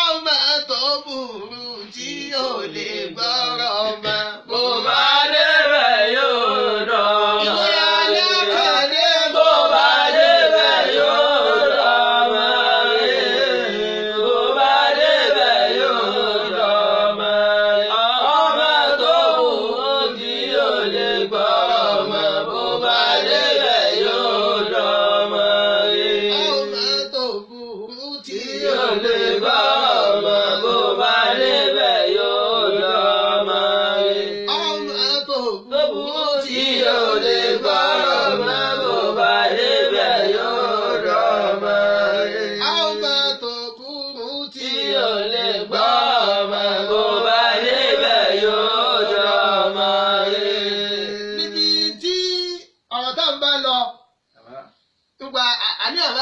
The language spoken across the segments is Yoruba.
Ọmọ tó burú tí ò lè gbọ́rọ̀ ọmọ bó bá débẹ̀ yóò dọ̀mọ. Ìwé alákọ̀ọ́lé bó bá débẹ̀ yóò dọ̀mọ. Bó bá débẹ̀ yóò dọ̀mọ. Ọmọ tó burú tí ò lè gbọ́rọ̀ ọmọ bó bá débẹ̀ yóò dọ̀mọ. Ọmọ tó burú tí ò lè gbọ́rọ̀.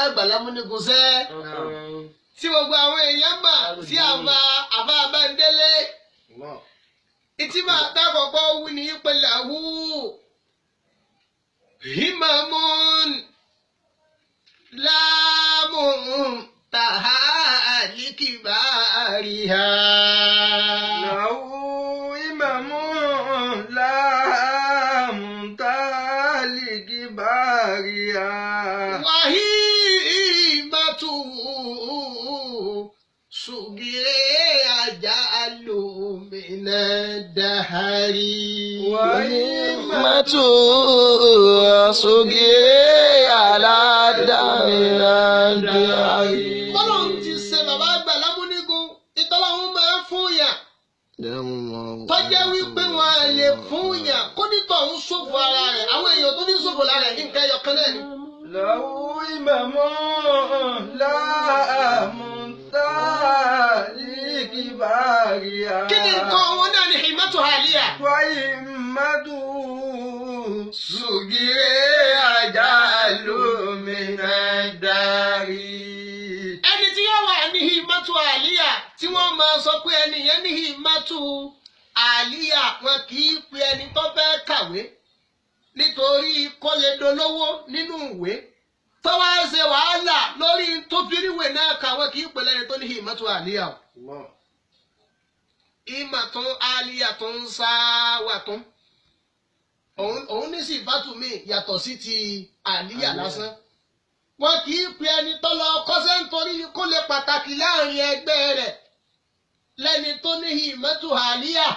Àgbàlámúnigunṣẹ́ tí gbogbo àwọn èèyàn mà sí àbá Bándélé ìtí máa dákọ̀ọ́kọ́ wú ní ìpínlẹ̀ àwú himamun láàmùn tàhá àlìkìbáríhà. Làwú himamun láàmùn tàhá àlìkìbáríhà. Wàhímàtú sugire aládàmínàdàrí. Bọ́lọ́hún ti ṣe bàbá Àgbàlámúnigun ìtọ́lọ́hún máa ń fún yàn. Tọ́jẹ́ wípé wọn à lè fún yàn kó nítọ̀ ń ṣòfò ara rẹ̀ àwọn èèyàn tó ní ṣòfò lára rẹ̀ nǹkan ẹyọ kan náà ni. Làwú ìmàmọ́ láàmúntàlìkìbáríà. Kí ni nǹkan wọn náà ni himatu haliya? Wàhímàtú sugire àjálùmínàdàrí. Ẹni tí yóò wà ní himatu haliya tí wọ́n máa sọ pé ẹni yẹn ní himatu haliya wọn kì í pe ẹni tó fẹ́ kàwé nítorí kó lè dolówó nínú ìwé tó wá ṣe wàhálà lórí tó firiwe náà kàwé kì í pe lẹ́ni tó ní himatu haliya o. Ìmàtún haliya tó ń sáwà tó òun ní sí ìbátúmí yàtọ̀ sí ti àlíyà lásán. Wọn kì í pe ẹni tó lọ kọ́ṣẹ́ nítorí kó lè pàtàkì láàrin ẹgbẹ́ rẹ̀ lẹ́ni tó ní himatu haliya.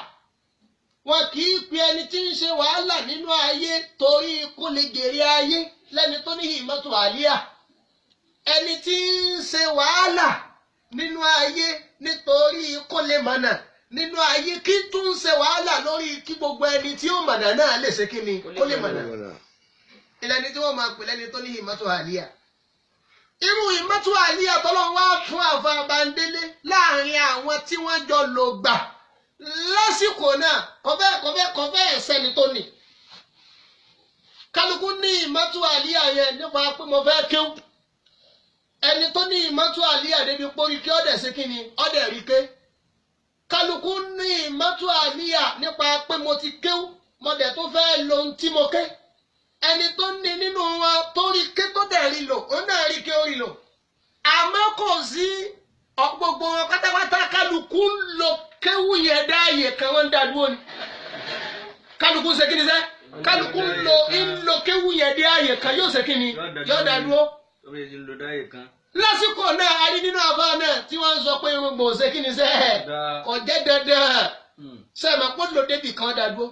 Wọn kì í pe ẹni tí ń ṣe wàhálà nínú ayé torí kó lè jèrè ayé lẹ́ni tó ní himatu haliya. Ẹni tí ń ṣe wàhálà nínú ayé nítorí kó lè mọ̀nà nínú ayé kí tún ṣe wàhálà lórí kí gbogbo ẹni tí ó mọ̀nà náà lè ṣe kí ni kó lè mọ̀nà. Ìlànà tí wọ́n máa pè lẹ́ni tó ní himatu haliya. Irú himatu haliya tọ́lọ́ wá fún àfa Bándélé láàrin àwọn tí wọ́n jọ lò gbà lásìkò náà kọfẹ́ ẹ̀sẹ̀ni tó ní. Kálukú ní himatu haliya yẹn nípa pé mo fẹ́ kéwú. Ẹni tó ní himatu haliya débi pórí kí ọ̀dẹ̀ ṣe kí ni ọ̀dẹ̀ rí ké. Kálukú ní himatu haliya nípa pé mo ti kéwú mo dẹ̀ tó fẹ́ lo ohun tí mo ké. Ẹni tó ní nínú wọn tó rí ké tó dẹ̀ rí lò ó náà rí ké ó rí lò. Àmọ́ kò sí gbogbo wọn pátápátá kálukú ń lo kéwú yẹn dáàyè kan wọ́n ń dá dúró ni. Kálukú ṣe kí ni sẹ́? Kálukú ń lo kéwú yẹn dáàyè kan yóò ṣe kí ni? Yóò dá dúró. Lásìkò náà a rí nínú àbá náà tí wọ́n ń sọ pé irúgbò ṣe kí ni sẹ́? Kò jẹ́ dandan. Sẹ́ẹ̀mà pọ́ńdò débì kan dá dúró.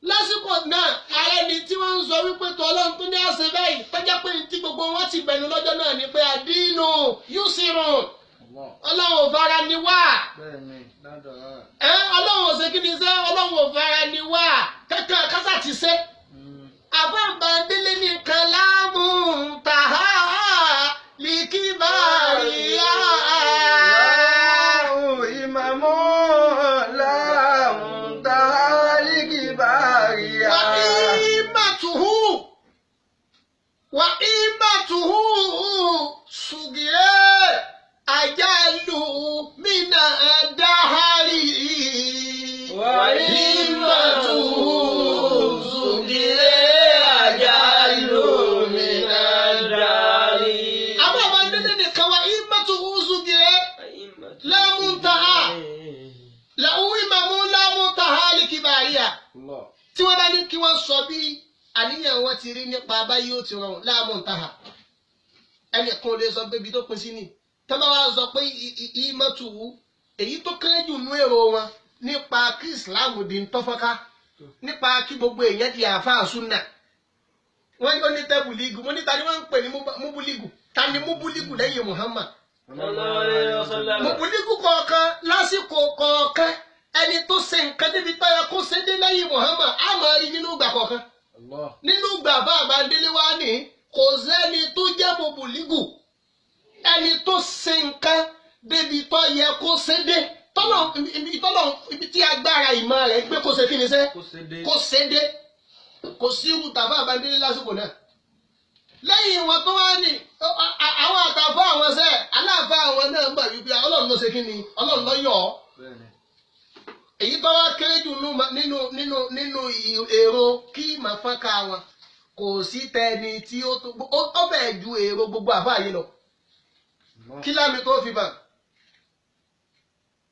Lásìkò náà ààrẹ ni tí wọ́n ń sọ wípé tó Ọlọ́run tó ní àṣẹ báyìí tọ́jà pé tí gbogbo wọn ti bẹ̀nu lọ́jọ́ náà ni pé àdínú yóò sì rùn Ọlọ́run ò fara ni wá. Ọlọ́run ò ṣe kí ni sẹ́ Ọlọ́run ò fara ni wá kankan kásá ti ṣe. Àbá Bándélé ní kàlámù tàhá lìkìbáríyà. Ìmàmọ́ láàmùn tàhá lìkìbáríyà. Wàhímàtúhù sugire àjálùmínàdàrí. Wàhímàtúhù sugire wọ́n sọ bí àníyàn wọn ti rí nípa báyìí ó ti rọrùn láàmú ntàhà ẹnìkan ò lè sọ pé ibi tó pin sí ni tọ́ba wa sọ pé ìmọ̀tù èyí tó kéré jù nú èrò wọn nípa kí Islam di ń tọ́fọ́ká nípa kí gbogbo èèyàn di àáfàá súnà wọ́n yóò ní tẹ́bùlígù wọ́n ní ta ni wọ́n ń pè ní múbúlígù ta ni múbúlígù lẹ́yìn Muhammad múbúlígù kọ̀ọ̀kan lásìkò kọ̀ọ̀kan ẹni tó ṣe nǹkan débi táyà kó ṣe dé lẹ́yìn Muhammad á máa rí nínú ìgbà kọ̀ọ̀kan nínú ìgbà bá àbádélé wa ní kò sẹ́ni tó jẹ́ múbúlígù ẹni tó ṣe nǹkan débi tó yẹ kó ṣe dé tọ́lọ̀ ibi tí agbára ìmọ̀ rẹ̀ gbé kó ṣe kí ni sẹ́ kó ṣe dé kò sí irú tàfà àbádélé lásìkò náà lẹ́yìn wọn tó wá ní àwọn àtàfà àwọn sẹ́ aláàfà àwọn náà ń bà wípé ọlọ́run ló ṣe kí ni ọlọ́run ló yọ̀ ọ́ èyí tó wá kéré jù nínú èrò kí màá fọ́n ká wọn kò sí tẹni tí ó bẹ̀ ju èrò gbogbo àfà yìí lọ kí lámì tó fi bà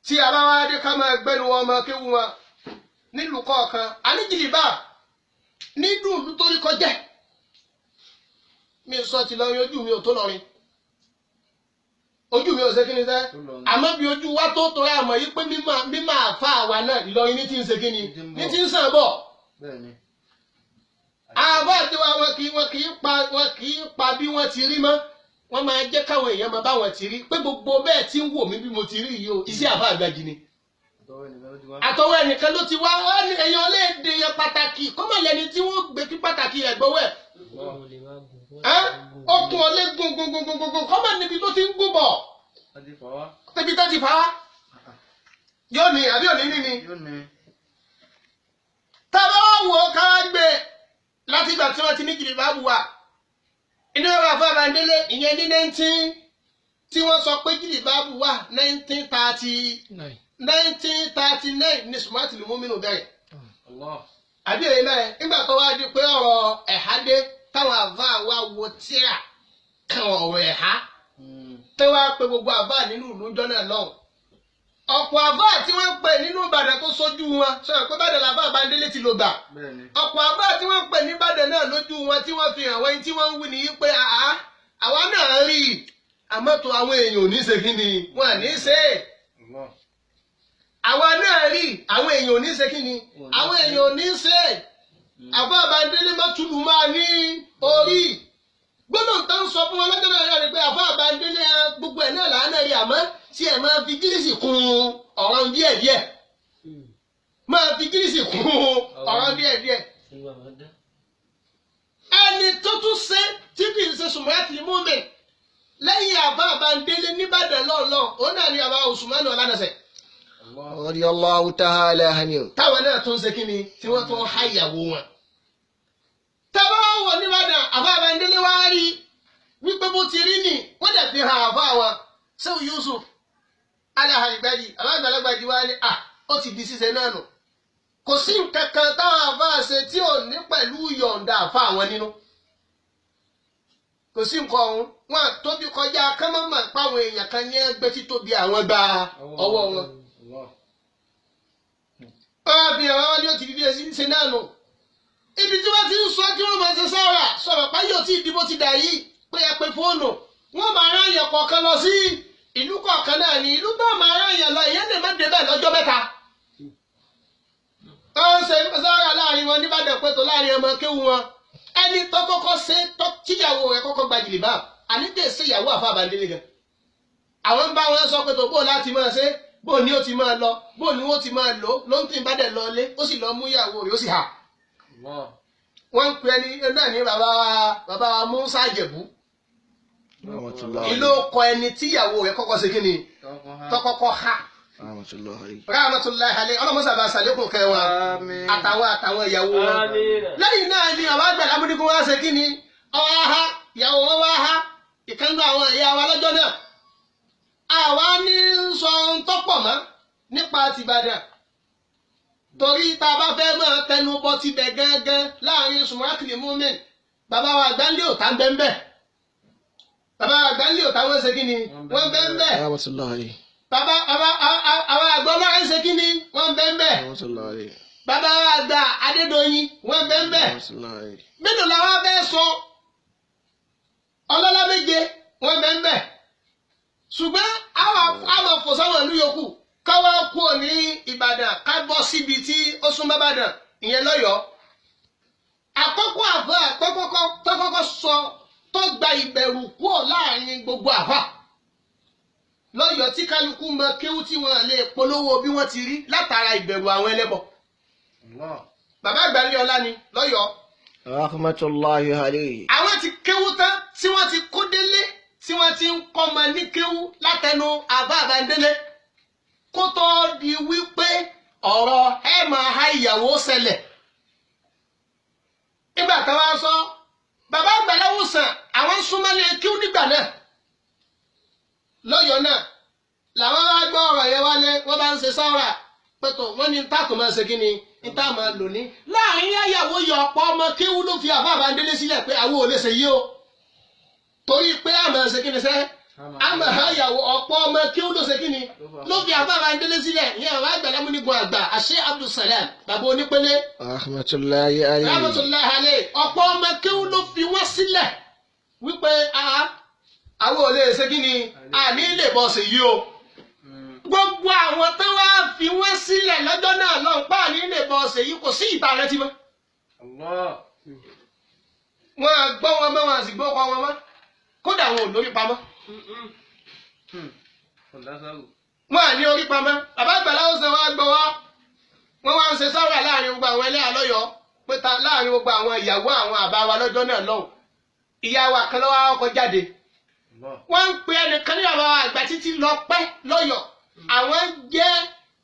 tí aláwa dé ká máa gbẹ́nu wọn máa kéwu wọn nílùú kọ̀ọ̀kan àníjìlì bá nínú ìlú tó rí kọjá mi sọ ti lọrin ojú mi ò tó lọrin ojú mi ò ṣe kí ni sẹ́ àmọ́ bí ojú wa tó torí àmọ́ yìí pé mímọ́ àfa àwa náà Ìlọrin ní ti ń ṣe kí ni ní ti ń sàn bọ̀ àbá àti wa wọn kì í pa bí wọ́n ti rí mọ́ wọ́n máa jẹ́ káwọn èèyàn máa bá wọn ti rí pé gbogbo bẹ́ẹ̀ tí ń wò mí bí mo ti rí yìí o iṣẹ́ àfa àgbàjì ni àtọwọ́ ẹnìkan ló ti wá èèyàn lè dè yẹn pàtàkì kọ́mọ̀ lẹni tí wọ́n gbé kí pàtàkì ẹ̀ gbọ́wọ́ ẹ̀ okùn ọ̀lẹ́ gungungungungun kọ́mọ̀ níbi tó ti ń gún bọ̀ níbi tó ti fà wá yóò ní àbí òní ní. tábà wá wò ó ká gbé láti ìgbà tí wọ́n ti ní jìbìbá bù wá inú ọ̀rọ̀ àfọ̀bàndélé ìyẹn ní 19 tí wọ́n sọ pé jìbìbá bù wá 1939 ní sùmọ́tì ló mú mínú bẹ̀rẹ̀ àbí èyí mẹ́rin nígbà tó wá di pé ọ̀rọ̀ ẹ̀há dé táwọn àbá wa wo tíra kan ọ̀rọ̀ ẹ̀há tó wá pé gbogbo àbá nínú ìlú ńjọ́ náà lọ́hùn ọ̀pọ̀ àbá tí wọ́n ń pè nínú Ìbàdàn tó sojú wọn sọ̀rọ̀ pé Ìbàdàn làbá Àbándélé ti lò gbà ọ̀pọ̀ àbá tí wọ́n ń pè ní Ìbàdàn náà lójú wọn tí wọ́n fi hàn wọ́n tí wọ́n ń wí nìyí pé àwa náà rí i àmọ́ tó àwọn èèyàn ò ní ṣe kí ni wọn à ní ṣe é àwa náà rí àwọn èèyàn ò ní ṣe kí ni àwọn èèyàn ò ní ṣe àbá Àbándélé mọ́túlù máa ní orí gbọ́dọ̀ tó ń sọ fún wọn lọ́jọ́ náà rí pé àbá Àbándélé gbogbo ẹ̀ náà làánà rí àmọ́ tí ẹ̀ máa fi gírísì kún ọ̀rọ̀ díẹ̀díẹ̀ máa fi gírísì kún ọ̀rọ̀ díẹ̀díẹ̀ ẹni tó tún ṣe tí kì í ṣe Sùmọ́tì múmi lẹ́yìn àbá Àbándélé nìbàdàn lọ́ọ̀lọ́ọ̀ òun náà ní àbá Usmanu Ọlánàṣẹ radiyallahu ta'ala anhu táwọn náà tún ṣe kí ni tí wọ́n tún háyàwó wọn. tẹ́wọ́ wọ̀ nìbàdàn àbá Àbándélé wá rí wípé bó ti rí ni wọ́n dẹ̀ fi hàn àbá wọn Ṣéhù Yusuf aláhàrígbájì alágbàlagbàjì wá ní ó ti di ṣíṣe náà nù kò sí nǹkan kan táwọn àbá ṣe tí ò ní pẹ̀lú yọ̀ǹda àfa àwọn nínú kò sí nǹkan ọ̀hún wọn tóbi kọjá kánmọ́mọ́ páwọn èèyàn kan ní ẹgbẹ́ títóbi àwọn gba ọwọ́ wọn. wọ́n fi hàn wọ́n ní ó ti di ṣíṣe náà nù ibi tí wọ́n ti ń sọ tí wọ́n máa ṣe sọ̀rọ̀ pa yóò tí ìdìbò ti dà yìí pé ẹ pe fóònù wọ́n máa rán èèyàn kọ̀ọ̀kan lọ sí ìlú kọ̀ọ̀kan náà ní ìlú tó máa rán èèyàn lọ ìyẹn lè má débẹ̀ lọ́jọ́ mẹ́ta. ó ń ṣe sára láàrin wọn nìbàdàn pé tó láàrin ọmọ kéwu wọn ẹni tó kọ́kọ́ ṣe tíyàwó rẹ̀ kọ́kọ́ gba jìlìbá àníkè ṣe ìyàwó àfa Àbándélé gan. àwọn ń bá wọn sọ pé tó bó láti máa ṣe bó ni ó ti máa lọ bó ni wọ́n ti máa lò ló ń tì bá dẹ̀ lọ lé ó sì lọ mú ìyàwó rẹ̀ ó sì hà. wọ́n ń pe ẹni náà ní bàbá Musa Àjẹ̀bú ìlú ọkọ ẹni tíyàwó rẹ̀ kọ́kọ́ ṣe kí ni tọkọkọ ha rahmatullahi alayhi ọlọmọsà bá ṣàlékún kẹwàá àtàwọn ìyàwó wọn lẹ́yìn náà ni àwọn àgbà lámúdíkún wá ṣe kí ni ọwọ́ ha ìyàwó wọn wá ha ìkànnì àwọn ìyá wa lọ́jọ́ náà àwa ní sọ ohun tó pọ̀ mọ́ nípa tìbàdàn torí tá a bá fẹ́ máa tẹnu bọ́ tibẹ̀ gángan láàrin Sùmọ́tì múmi bàbá wa àgbáńlé ò tá ń bẹ́ẹ̀ bẹ́ẹ̀ bàbá àgbáńlé ò táwọn ṣe kí ni wọ́n bẹ́ẹ̀ bẹ́ẹ̀ bàbá àwọn àgbọ̀n náà ń ṣe kí ni wọ́n bẹ́ẹ̀ bẹ́ẹ̀ bàbá àgbà Adédoyin wọ́n bẹ́ẹ̀ mélòó làwọn bẹ́ẹ̀ sọ ọlọ́lá méje wọ́n bẹ́ẹ̀ ṣùgbọ́n àwọn fòsáwọn ìlú yòókù káwá kúrò ní Ìbàdàn ká bọ́ síbi tí ó súnmọ́ Ìbàdàn ìyẹn lọ́yọ̀ọ́ àkọ́kọ́ àfà tọ́kọ́kọ́ sọ tó gba ìbẹ̀rù kúrò láàrin gbogbo àfà lọ́yọ̀ọ́ tí kálukú mọ kéwú tí wọ́n lè polówó bí wọ́n ti rí látara ìbẹ̀rù àwọn ẹlẹ́bọ. bàbá àgbàlẹ̀ ọlá ni lọ́yọ̀ọ́. rahmatullahi alayhi. àwọn ti kéwú tán tí wọ́n ti kó délé tí wọ́n ti ń kọ́ ọmọ ní kéwú látẹnu àbá àbándélé kó tó di wípé ọ̀rọ̀ ẹ̀ máa ha ìyàwó ṣẹlẹ̀. nígbà táwọn sọ bàbá àgbàlẹ̀ wùsàn àwọn súnmọ́lé kéwú nígbà náà lọ́yọ̀ọ́ náà làwọn bá gbọ́ ọ̀rọ̀ yẹn wálé wọ́n bá ń ṣe sáwọ́rà pẹ̀tọ̀ wọ́n ní táàkùn máa ṣe kí ni níta máa lò ní. láàrin àyàwó yọ ọ̀pọ̀ ọmọ kéwú ló fi àbá àbándélé sílẹ̀ pé àwọn ò lè ṣe yí o torí pé àmọ̀ ṣe kí ni sẹ́ àmọ̀ àyàwó ọ̀pọ̀ ọmọ kéwú ló ṣe kí ni ló fi àbá àbándélé sílẹ̀ ní àwọn àgbàlá múnigun àgbà àṣẹ Abdulsalam bàbá onípele rahmatullahi alayhi ọ̀pọ̀ ọmọ kéwú ló fi wọ́n sílẹ̀ wípé àwọn ò lè ṣe kí ni àní lè bọ́ sí yí o gbogbo àwọn tó wá fi wọ́n sílẹ̀ lọ́jọ́ náà lọ́n pa àní lè bọ́ sí yí kò sí ìta rẹ ti mọ́. wọ́n á gbọ́ wọn mọ́ wọn á sì gbọ́ wọn mọ́ kódà wọn ò lórí pamọ́. wọ́n á ní orí pamọ́ bàbá àgbàlá ó sọ wá gbọ́ wọ́n wá ń ṣe sọ́wọ́ láàrin gbogbo àwọn ẹlẹ́yà lọ́yọ̀ọ́ pé ta láàrin gbogbo àwọn ìyàwó àwọn àbá wa lọ́jọ́ náà lọ́hùn ìyá wa kan lọ́wọ́ ọkọ̀ jáde wọ́n ń pe ẹnìkan ní bàbá àgbà títí lọ pẹ́ lọ́yọ̀ àwọn jẹ́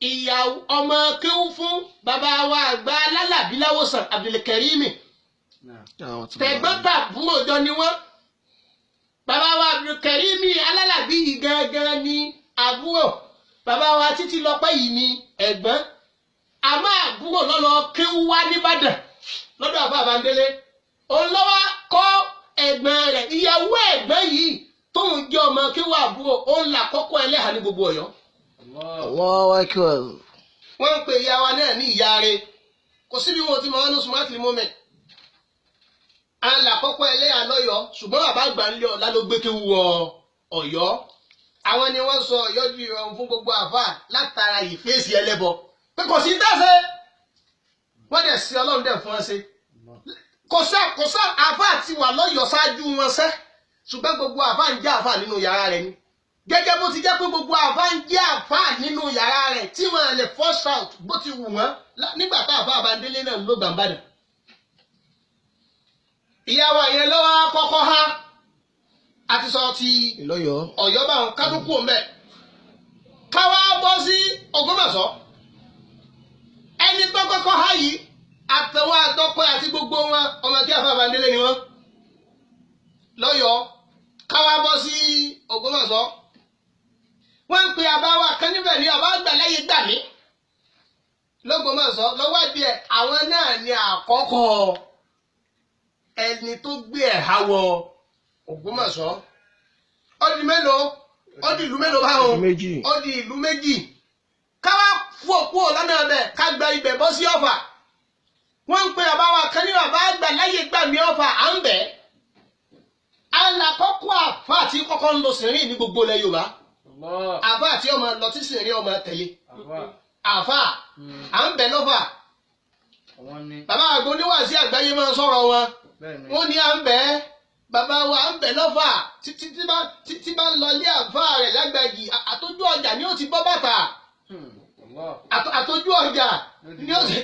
ìyàwó ọmọ kéwú fún bàbá wa àgbà alálàbí láwòsàn Abdulkarimi tẹ̀gbọ́ntàbúrò jọ ni wọ́n bàbá wa Abdulkarimi alálàbí yìí gangan ni àbúrò bàbá wa títí lọ pẹ́ yìí ni ẹ̀gbọ́n àmọ́ àbúrò lọ́lọ́ kéwú wá nìbàdàn lọ́dọ̀ àbá àbándélé òun lọ́wọ́ kọ́ ẹ̀gbọ́n rẹ̀ ìyàwó ẹ̀gbọ́n yìí tóun jẹ́ ọmọ kéwú àbúrò òun là kọ́kọ́ ẹlẹ́hà ní gbogbo Ọ̀yọ́. Allahu akbar. wọ́n ń pe ìyá wa náà ní ìyá rẹ̀ kò síbi wọn ti mọ ọ́nà smart moment. à ń là kọ́kọ́ ẹlẹ́hà lọ́yọ̀ọ́ ṣùgbọ́n bàbá àgbà ńlẹ̀ ọ̀la ló gbé kéwú wọ Ọ̀yọ́. àwọn ni wọ́n sọ Ọ̀yọ́ di ìrọ̀rùn fún gbogbo àfà látara ìfèsì ẹlẹ́bọ pé kò sí dáṣe wọ́n dẹ̀ sí Ọlọ́run dẹ̀ fún ẹ ṣe. kò sá àfà ti wà lọ́yọ̀ọ́ ṣáájú wọn ṣẹ́ ṣùgbọ́n gbogbo àfà ń jẹ́ àfà nínú yàrá rẹ̀ ni gẹ́gẹ́ bó ti jẹ́ pé gbogbo àfà ń jẹ́ àfà nínú yàrá rẹ̀ tí wọ́n lè force out bó ti wù wọ́n nígbà tá àfà àbándélé náà ló gbàǹbàdàn. ìyàwó yẹn lọ́wọ́ kọ́kọ́ há àti sọ ti Ọ̀yọ́ bá wọn kádùkù mẹ́ káwá bọ́ sí Ògbómọ̀ṣọ́ ẹni tó kọ́kọ́ há yìí àtẹwọ́ àtọ́pẹ́ àti gbogbo wọn ọmọ kí àfà àbándélé ni wọ́n lọ́yọ̀ọ́ káwá bọ́ sí Ògbómọ̀ṣọ́ wọ́n ń pe àbáwá kan níbẹ̀ ní àbá àgbàláyé gbà mí l'Ógbómọ̀ṣọ́ lọ́wọ́ díẹ̀ àwọn náà ní àkọ́kọ́ ẹni tó gbé ẹ̀há wọ Ògbómọ̀ṣọ́ ó di mélòó ó di ìlú mélòó báwọn ó di ìlú méjì káwá fún òkú ọ̀lọ́nà ọbẹ̀ ká gba ibẹ̀ bọ́ sí Ọ̀fà wọ́n ń pe àbáwá kan ní àbá àgbàláyé gbà mí Ọ̀fà à ń bẹ̀ alakọ́kọ́ àfà tí kọ́kọ́ ń lo sìnrìn ní gbogbo ilẹ̀ Yorùbá àfà tí ọmọ lọ tí sìnrìn ọmọ tẹ̀lé àfà à ń bẹ̀ lọ́fà bàbá àgbo níwàásí àgbáyé máa sọ̀rọ̀ wọn wọ́n ní à ń bẹ̀ bàbá wa à ń bẹ̀ lọ́fà títí bá ń lọ ilé àfà rẹ̀ lágbàjì àtọ́jú ọjà ni ó ti bọ́ bàtà àtọ́jú ọjà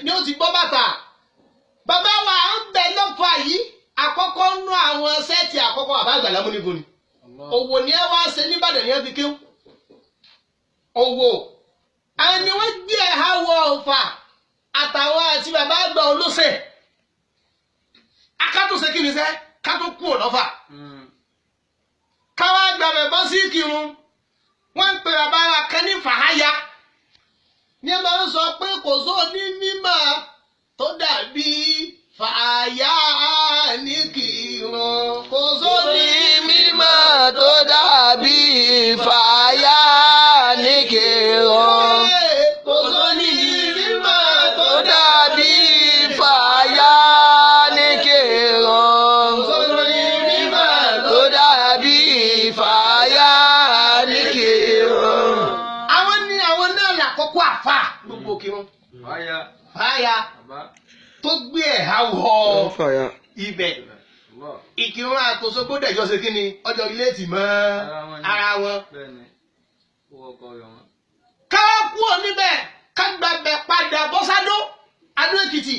ni ó ti bọ́ bàtà bàbá wa à ń bẹ̀ lọ́fà yìí àkọ́kọ́ nú àwọn sẹ́ẹ̀tì àkọ́kọ́ àbá àgbàlá múnigun ni òwò ni ẹ wá ṣe nìbàdàn ni ẹ fi kéwù òwò àwọn ni wọ́n gbé ẹ̀há wọ Ọ̀fà àtàwọn àti bàbá àgbà olóṣè akátòsè kí ni sẹ́ kátó kú ọ̀lọ́fà káwá gbàgbẹ́ bọ́ sí Ìkìrun wọ́n ń pè bàbá wa kan ní Fàháyà ní ẹ máa ń sọ pé kò sóò ní mímọ́ tó dàbí Fàháyà ní Ìkìrun kò sóní mímọ́ tó dàbí Fàháyà ní Ìkìrun kò sóní mímọ́ tó dàbí fàáyà tó gbé ẹ̀há wọ ibẹ̀ ìkírun àtòsógbó dẹ̀jọ́ ṣe kí ni ọjọ́ ilé tì mọ́ ara wọn. ká kú ọ níbẹ̀ ká gbàgbẹ́ padà bọ́sádó Adó Èkìtì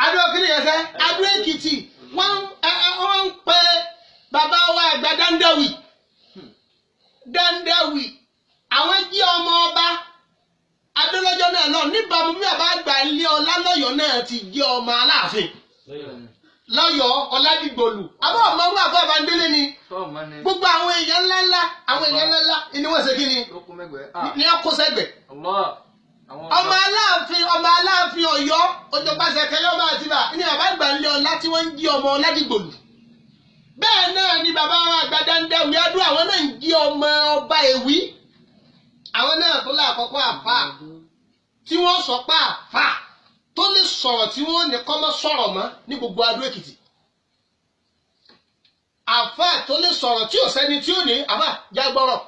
Adó kìnìún yẹn sẹ́ Adó Èkìtì wọ́n ń pe bàbá wa àgbà Dandawi àwọn jí ọmọ ọba adólọ́jọ́ náà lọ níbàámu bí bàbá àgbà ilé ọlá lọ́yọ̀ọ́ náà ti jẹ́ ọmọ Aláàfin lọ́yọ̀ọ́ Ọládìgbòlù àbọ̀ ọmọ ọmọ àbọ̀ Àbándélé ni gbogbo àwọn èèyàn ńláńlá ni wọ́n ṣe kí ni ní ọkọ̀ sẹ́gbẹ̀ ọmọ Aláàfin Ọ̀yọ́ ojúpàṣẹ kẹlẹ́ ọba àtibá ní bàbá àgbà ilé ọlá tí wọ́n ń jí ọmọ Ọládìgbòlù bẹ́ẹ̀ náà ni bàbá àgbà Dandawi Adó àwọn náà ń jí ọmọ ọba Èwí àwọn náà tó láàkọ́kọ́ àfà tí wọ́n sọ pé àfà tó lè sọ̀rọ̀ tí wọ́n ní kọ́ mọ́ sọ̀rọ̀ mọ́ ní gbogbo Adó Èkìtì àfà tó lè sọ̀rọ̀ tí ò sẹ́ni tí ò ní àfà jágbọ́rọ̀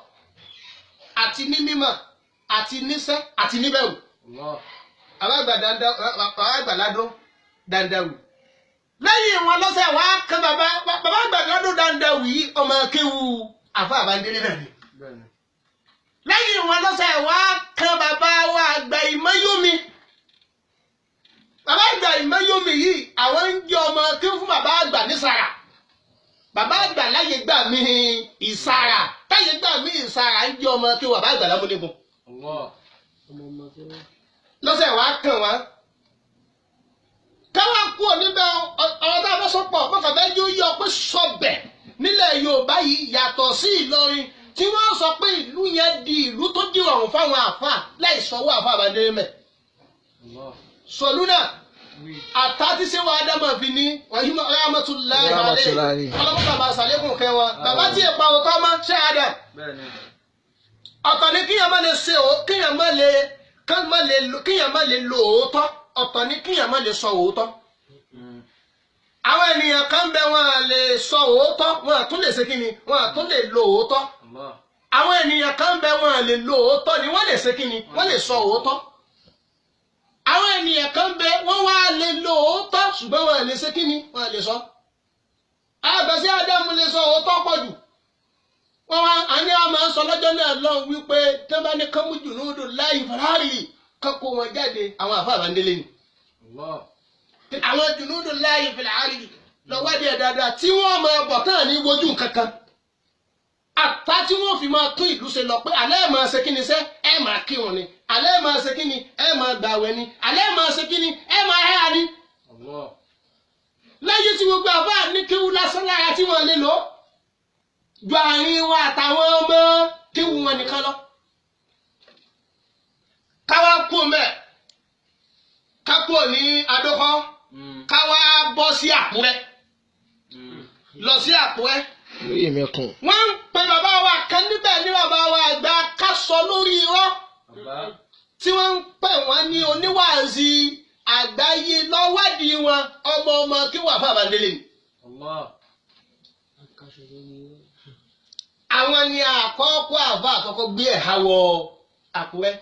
àti ní mímọ̀ àti níṣẹ́ àti níbẹ̀rù àgbà Ládó Dandawi lẹ́yìn wọn lọ́sẹ̀ wá kan bàbá àgbà Ládó Dandawi ọmọ kéwu àfà Àbándélé náà ni lẹ́yìn wọn lọ́sẹ̀ wá kan bàbá wa àgbà Ìmáyómi bàbá àgbà Ìmáyómi yìí àwọn ń jẹ́ ọmọ kí fún bàbá àgbà ní Sàrà bàbá àgbà láyé gbà mí Ìsàrà táyé gbà mí Ìsàrà ń jẹ́ ọmọ kí bàbá àgbà Lámúnigun lọ́sẹ̀ wá kan wá káwá kú níbẹ̀ ọ̀rọ̀ tá a fẹ́ sọ pọ̀ pọ̀fà fẹ́ yóò yọ pé sọ̀bẹ̀ nílẹ̀ Yorùbá yìí yàtọ̀ sí Ìlọrin tí wọ́n sọ pé ìlú yẹn di ìlú tó dìrọ̀rùn fáwọn àfà láì sanwó àfà Àbándélé mẹ́. sọ̀lú náà àtàtí sí wa Ádámọ̀ fi ní rahmatullahi alayhi ọlọ́mọkà bá sàlékùn kẹ́ wọn bàbá tí èpa òótọ́ mọ́ ṣé Adam. ọ̀tọ̀ ni kíyàn má lè ṣe kíyàn má lè lo òótọ́ ọ̀tọ̀ ni kíyàn má lè sọ òótọ́. àwọn ènìyàn kan bẹ wọn lè sọ òótọ́ wọn tún lè ṣe kíni wọn tún lè lo òótọ́. àwọn ènìyàn kan bẹ wọn lè lo òótọ́ ni wọ́n lè ṣe kíni wọ́n lè sọ òótọ́. àwọn ènìyàn kan bẹ wọ́n wá lè lo òótọ́ ṣùgbọ́n wọn lè ṣe kíni wọ́n lè sọ. àgbàsí Ádámù lè sọ òótọ́ pọ̀ jù. wọ́n wá àní ọmọ sọ lọ́jọ́ náà lọ wípé tí wọ́n bá ní kánmú jùnúdù láì fàárì kákó wọn jáde àwọn àfà Àbándélé ni. àwọn jùnúdù láì fàárì lọ́wọ́ díẹ̀ dáadáa tí wọ́n máa bọ̀ tán ní wojú kankan. àtà tí wọ́n fi máa tún ìlú ṣe lọ pé alẹ́ máa ṣe kí ni sẹ́ ẹ máa kírun ni alẹ́ máa ṣe kí ni ẹ máa gbàwẹ̀ ni alẹ́ máa ṣe kí ni ẹ máa hẹ́ra ni. lẹ́yìn tí gbogbo àbá ní kéwú lásán lára tí wọ́n lè lò ju àárín wọn àtàwọn ọmọ kéwú wọn nìkan lọ. káwá kú mẹ́ ká kúrò ní Adókọ́ káwá bọ́ sí Àkúrẹ́ lọ sí Àkúrẹ́. wọ́n ń pe bàbá wa kan níbẹ̀ ní bàbá wa àgbà ká sọ lórí irọ́ tí wọ́n ń pè wọ́n ní oníwàásí àgbáyé lọ́wádìí wọn ọmọ kí wà fún Àbándélé ni. àwọn ni àkọ́kọ́ àbá àkọ́kọ́ gbé ẹ̀ha wọ Àkúrẹ́.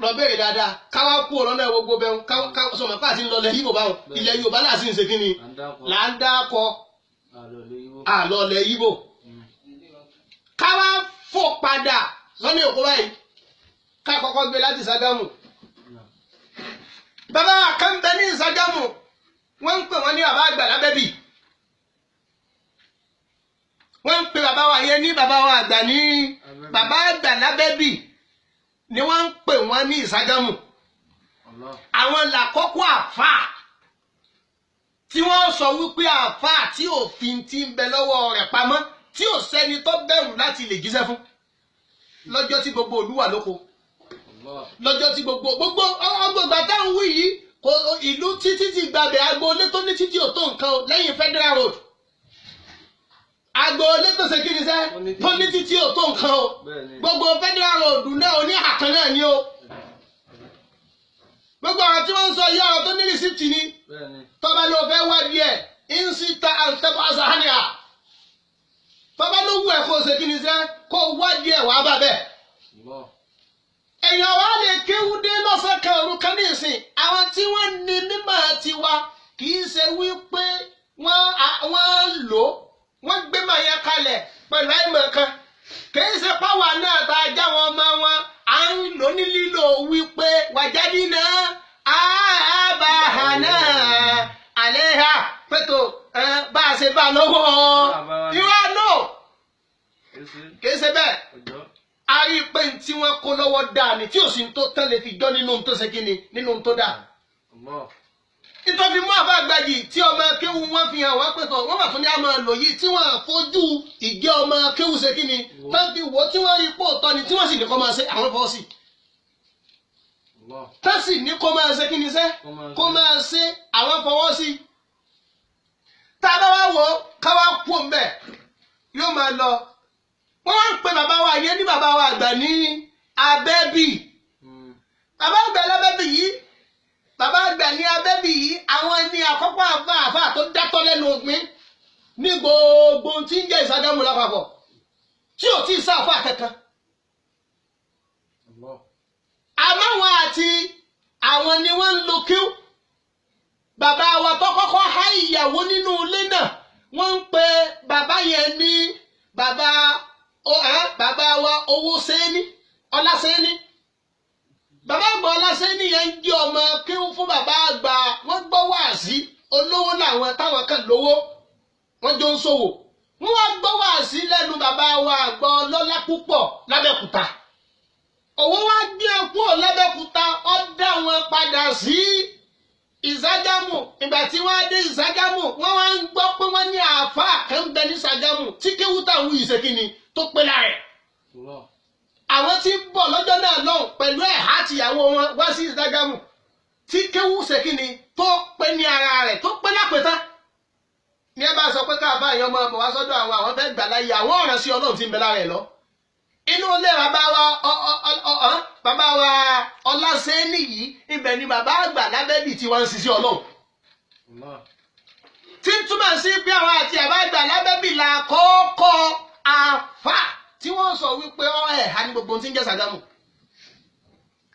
lọ bẹ̀rẹ̀ dáadáa káwá kú ọ̀rọ̀ náà gbogbo bẹ́ẹ̀ sọ̀mọ́ pàṣẹ ńlọlẹ̀ Yíbò báwọn ilẹ̀ Yorùbá náà sì ń ṣe kí ni là ń dákọ̀ àlọ́lẹ̀ Yíbò. káwá fò padà sọ́ni òkú báyìí ká kọ́kọ́ gbé láti Ṣàgámù. bàbá kan bẹ ní Ṣàgámù wọ́n ń pè wọ́n ní bàbá àgbà Lábẹ́bí. wọ́n ń pè bàbá wa yẹn ní bàbá wa àgbà ní bàbá àgbà Lábẹ́bí ni wọ́n ń pè wọ́n ní Ṣàgámù. àwọn làkọ́kọ́ àfáà tí wọ́n sọ wípé àfáà tí òfin ti ń bẹ lọ́wọ́ rẹ̀ pamọ́ tí ò sẹ́ni tó bẹ̀rù láti lè jíṣẹ́ fún lọ́jọ́ tí gbogbo ìlú wà lóko lọ́jọ́ tí gbogbo ọgbọ̀gbà táwọn wí yìí ìlú títí ti gbàgbé agboolé tó ní títí ò tó nǹkan lẹ́yìn Federal Road agboolé tó ṣe kí ni sẹ́ tó ní títí ò tó nǹkan o gbogbo Federal Road náà oní àkàn náà ni o gbogbo ọ̀rọ̀ tí wọ́n ń sọ yí ọ̀rọ̀ tó ní rìsíptì ni tọ́ba ló fẹ́ wádìí ẹ̀ ìnsìta àǹtẹ̀bọ̀ àṣàhánìà tọ́ba ló wù ẹ̀ kó ṣe kí ni sẹ́ kó wádìí ẹ̀ wá bà bẹ́ẹ̀. ẹ èèyàn wa lè kéwú dé lọ́sàn kan òru kan ní ìsìn àwọn tí wọ́n ní mímọ̀ tiwa kì í ṣe wípé wọ́n lò wọ́n gbé màá yẹn kalẹ̀ pẹ̀lú àìmọ̀ kan kì í ṣe páwà náà tá a já wọn ọmọ wọn à ń lò ní lílo wípé wàjáde náà àbáhànà àléhà pẹ̀tò bá a ṣe bá lọ́wọ́ ìwà náà kì í ṣe bẹ́ẹ̀ a rí i pé tí wọ́n kó lọ́wọ́ dáa ni tí ò sì ń tó tán lè fi jọ́ nínú tó ṣe kíni nínú tó dáa. nítorí mú àbá àgbàjì tí ọmọ kéwu wọn fi hàn wọ́n pẹ̀tọ̀ wọ́n bá tún ní àmọ́ lò yìí tí wọ́n fojú ìjẹ́ ọmọ kéwu ṣe kíni tán fi wò tí wọ́n rí pò tọ́ ni tí wọ́n sì ní kó máa ṣe àwọn fọ́ sí. tán sì ní kó máa ṣe kíni ṣe kó máa ṣe àwọn fọwọ́ sí. tá a bá wá wò káwá kú òun bẹ́ẹ̀ yóò máa lọ. Wọ́n wá ń pe bàbá wa yẹn ní bàbá wa àgbà ní Abẹ́bí. Bàbá àgbà lábẹ́bí yìí, bàbá àgbà ní Abẹ́bí yìí, àwọn ẹni àkọ́kọ́ àfáà tó dátọ́ lẹ́nu ògbìn ní gbogbo tí ń jẹ́ ìsádámù lápapọ̀ tí ò tí ì sáfà kankan. Àmọ́ wọn àti àwọn ni wọ́n ń lo kíw. Bàbá wa tó kọ́kọ́ há ìyàwó nínú ilé náà, wọ́n ń pe bàbá yẹn ní bàbá wa owó sẹ́ni ọlá sẹ́ni bàbá àgbà ọlá sẹ́ni yẹn ń jẹ́ ọmọ kéwú fún bàbá àgbà wọ́n gbọ́ wáàsí olówó làwọn táwọn kan lówó wọ́n jọ ń ṣòwò wọ́n wá gbọ́ wáàsí lẹ́nu bàbá wa àgbà ọlọ́lá púpọ̀ lábẹ́kúta òwò wá gbé kúrò lábẹ́kúta ó dá wọn padà sí Ìságámù ìgbà tí wọ́n á dé Ìságámù wọ́n wá ń gbọ́ pé wọ́n ní àáfàá kan bẹ ní Ìságámù tí kéwú táwọn yìí ṣe kí ni tó pé lára ẹ̀. Àwọn tí ń bọ̀ lọ́jọ́ náà lọ́hùn pẹ̀lú ẹ̀há àtìyàwó wọn wá sí Ìságámù tí kéwú ṣe kí ni tó pé ní ara rẹ̀ tó pé lápẹ̀tá. Ní ẹ bá sọ pé káàbá èèyàn ọmọ ọmọ wá sọ́dọ̀ àwọn fẹ́ gbà láyé àwọn ọ̀ràn sí Ọlọ́run tí ń bẹ lára ẹ̀ lọ. Inú ilé bàbá wa Ọlásẹ́ni yìí ibẹ̀ ni bàbá àgbà lábẹ́bí tí wọ́n ń ṣiṣẹ́ Ọlọ́run. Tí ń túmọ̀ sí pé àwọn àti bàbá àgbà lábẹ́bí là kọ́kọ́ àfà tí wọ́n sọ wípé ẹ̀há ní gbogbo tí ń jẹ́ Ṣàgámù.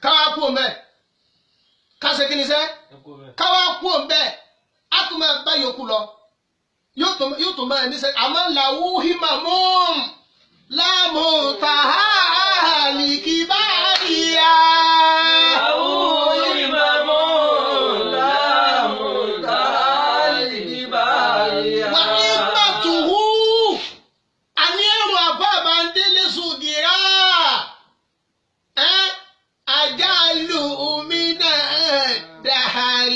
Káwá kú òun bẹ́ẹ̀ ká ṣe kí ni sẹ́ káwá kú òun bẹ́ẹ̀ á tún máa bá yòókù lọ yóò tún máa ní sẹ́ àmọ́ làwù hímà mọ́ọ̀mù. لمتها لكبارها إمام لمتها لكبارها وحكمته أن يروى فبندل صغيرا أجعل من الدهر